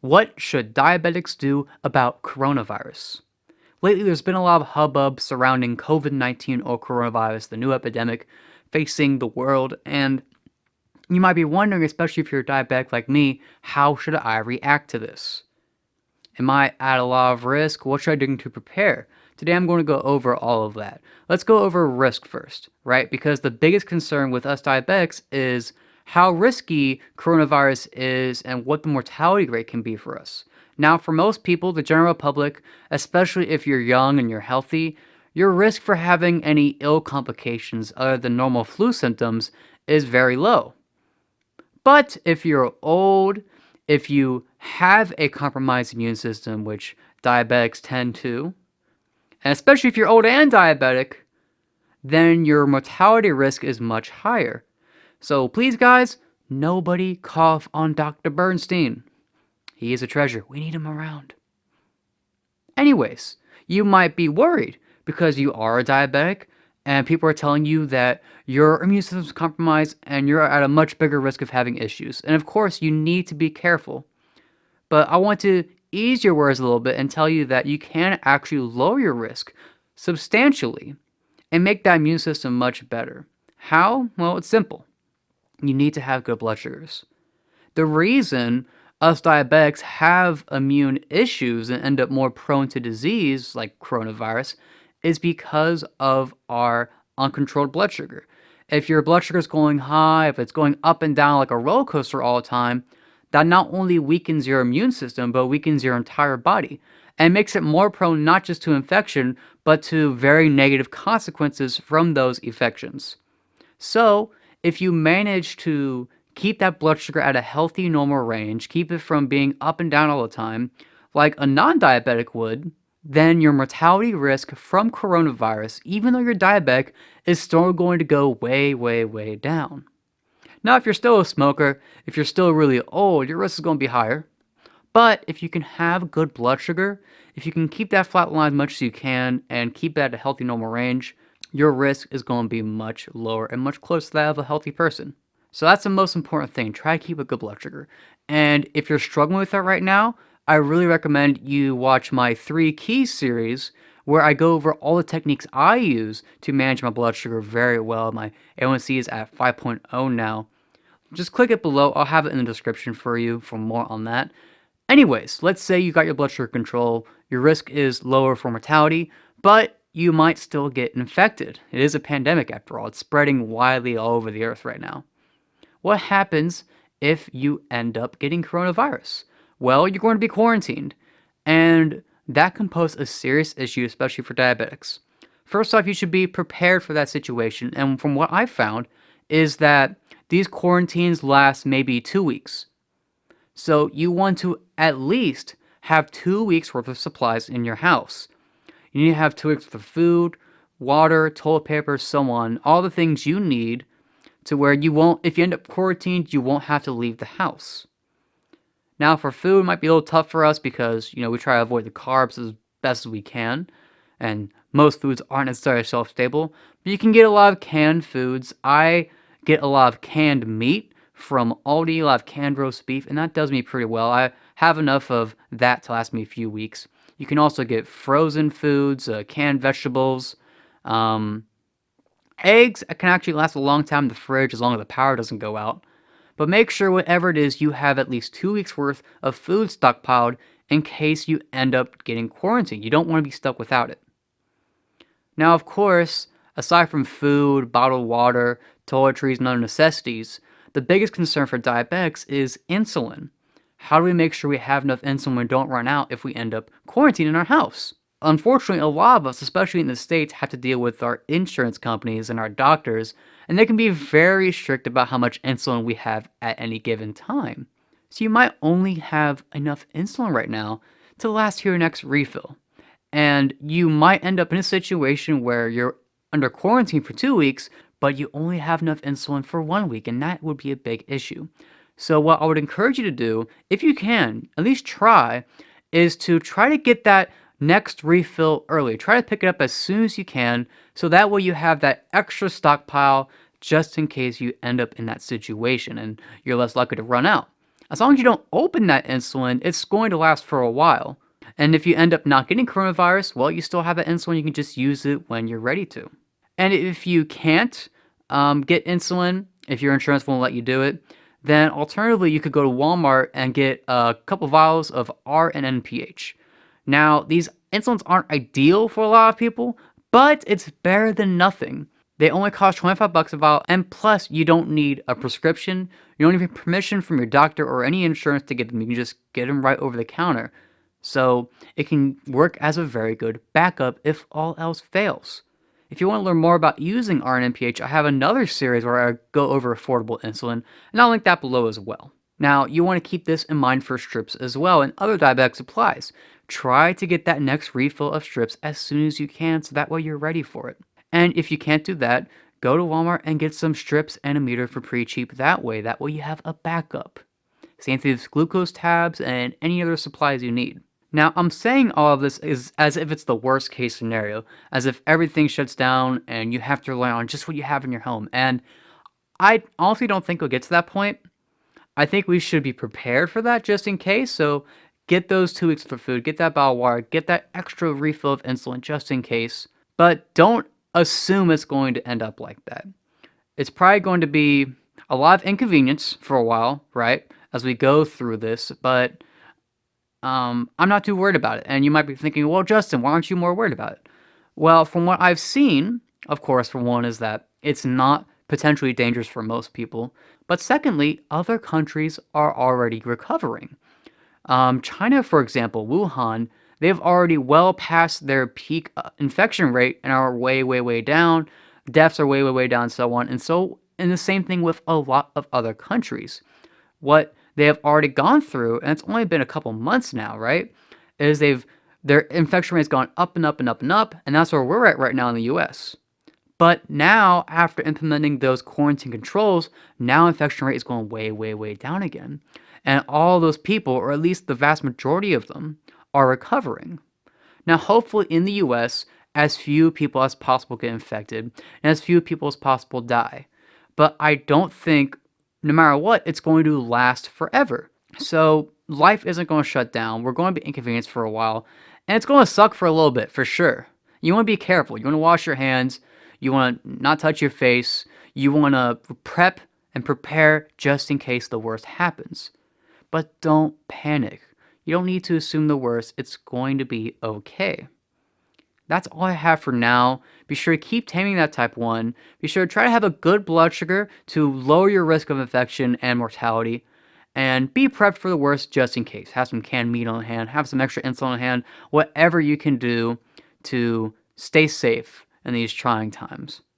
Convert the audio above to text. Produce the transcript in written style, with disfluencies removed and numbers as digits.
What should diabetics do about coronavirus? Lately, there's been a lot of hubbub surrounding COVID-19 or coronavirus, the new epidemic facing the world, and you might be wondering, especially if you're a diabetic like me, how should I react to this? Am I at a lot of risk? What should I do to prepare? Today I'm going to go over all of that. Let's go over risk first, right? Because the biggest concern with us diabetics is how risky coronavirus is and what the mortality rate can be for us. Now, for most people, the general public, especially if you're young and you're healthy, your risk for having any ill complications other than normal flu symptoms is very low. But if you're old, if you have a compromised immune system, which diabetics tend to, and especially if you're old and diabetic, then your mortality risk is much higher. So please, guys, nobody cough on Dr. Bernstein. He is a treasure. We need him around. Anyways, you might be worried because you are a diabetic and people are telling you that your immune system is compromised and you're at a much bigger risk of having issues. And of course, you need to be careful. But I want to ease your words a little bit and tell you that you can actually lower your risk substantially and make that immune system much better. How? Well, it's simple. You need to have good blood sugars. The reason us diabetics have immune issues and end up more prone to disease like coronavirus is because of our uncontrolled blood sugar. If your blood sugar is going high, if it's going up and down like a roller coaster all the time, that not only weakens your immune system, but weakens your entire body and makes it more prone not just to infection, but to very negative consequences from those infections. So, if you manage to keep that blood sugar at a healthy, normal range, keep it from being up and down all the time, like a non diabetic would, then your mortality risk from coronavirus, even though you're diabetic, is still going to go way, way, way down. Now, if you're still a smoker, if you're still really old, your risk is going to be higher. But if you can have good blood sugar, if you can keep that flat line as much as you can and keep that at a healthy, normal range, your risk is going to be much lower and much closer to that of a healthy person. So that's the most important thing. Try to keep a good blood sugar. And if you're struggling with that right now, I really recommend you watch my 3 Keys series where I go over all the techniques I use to manage my blood sugar very well. My A1C is at 5.0 now. Just click it below. I'll have it in the description for you for more on that. Anyways, let's say you got your blood sugar control. Your risk is lower for mortality, but you might still get infected. It is a pandemic after all. It's spreading widely all over the earth right now. What happens if you end up getting coronavirus? Well, you're going to be quarantined, and that can pose a serious issue, especially for diabetics. First off, you should be prepared for that situation, and from what I've found is that these quarantines last maybe 2 weeks. So you want to at least have 2 weeks worth of supplies in your house. You need to have 2 weeks worth of food, water, toilet paper, so on, all the things you need to where you won't, if you end up quarantined, you won't have to leave the house. Now for food, it might be a little tough for us because, we try to avoid the carbs as best as we can, and most foods aren't necessarily shelf-stable, but you can get a lot of canned foods. I get a lot of canned meat from Aldi, a lot of canned roast beef, and that does me pretty well. I have enough of that to last me a few weeks. You can also get frozen foods, canned vegetables, eggs can actually last a long time in the fridge as long as the power doesn't go out. But make sure whatever it is, you have at least 2 weeks worth of food stockpiled in case you end up getting quarantined. You don't want to be stuck without it. Now, of course, aside from food, bottled water, toiletries, and other necessities, the biggest concern for diabetics is insulin. How do we make sure we have enough insulin when we don't run out if we end up quarantined in our house? Unfortunately, a lot of us, especially in the States, have to deal with our insurance companies and our doctors, and they can be very strict about how much insulin we have at any given time. So you might only have enough insulin right now to last your next refill. And you might end up in a situation where you're under quarantine for 2 weeks, but you only have enough insulin for 1 week, and that would be a big issue. So what I would encourage you to do, if you can, at least try, is to try to get that next refill early. Try to pick it up as soon as you can, so that way you have that extra stockpile just in case you end up in that situation and you're less likely to run out. As long as you don't open that insulin, it's going to last for a while. And if you end up not getting coronavirus, well, you still have that insulin. You can just use it when you're ready to. And if you can't get insulin, if your insurance won't let you do it, then alternatively, you could go to Walmart and get a couple vials of RNNPH. Now, these insulins aren't ideal for a lot of people, but it's better than nothing. They only cost 25 bucks a vial, and plus, you don't need a prescription. You don't need permission from your doctor or any insurance to get them. You can just get them right over the counter. So it can work as a very good backup if all else fails. If you want to learn more about using RNMPH, I have another series where I go over affordable insulin, and I'll link that below as well. Now, you want to keep this in mind for strips as well and other diabetic supplies. Try to get that next refill of strips as soon as you can so that way you're ready for it. And if you can't do that, go to Walmart and get some strips and a meter for pretty cheap that way. That way you have a backup. Same thing with glucose tabs and any other supplies you need. Now, I'm saying all of this is as if it's the worst case scenario, as if everything shuts down and you have to rely on just what you have in your home. And I honestly don't think we'll get to that point. I think we should be prepared for that just in case. So get those 2 weeks for food, get that bottle of water, get that extra refill of insulin just in case. But don't assume it's going to end up like that. It's probably going to be a lot of inconvenience for a while, right? As we go through this, but I'm not too worried about it. And you might be thinking, well, Justin, why aren't you more worried about it? Well, from what I've seen, of course, for one, is that it's not potentially dangerous for most people. But secondly, other countries are already recovering. China, for example, Wuhan, they've already well past their peak infection rate and are way, way, way down. Deaths are way, way, way down, and so on. And the same thing with a lot of other countries. What they have already gone through, and it's only been a couple months now, right? Is their infection rate has gone up and up and up and up, and that's where we're at right now in the US. But now, after implementing those quarantine controls, now infection rate is going way, way, way down again. And all those people, or at least the vast majority of them, are recovering. Now, hopefully in the US, as few people as possible get infected, and as few people as possible die. But I don't think, no matter what, it's going to last forever. So life isn't going to shut down. We're going to be inconvenienced for a while, and it's going to suck for a little bit, for sure. You want to be careful. You want to wash your hands. You want to not touch your face. You want to prep and prepare just in case the worst happens. But don't panic. You don't need to assume the worst. It's going to be okay. That's all I have for now. Be sure to keep taming that type 1. Be sure to try to have a good blood sugar to lower your risk of infection and mortality. And be prepped for the worst just in case. Have some canned meat on hand. Have some extra insulin on hand. Whatever you can do to stay safe in these trying times.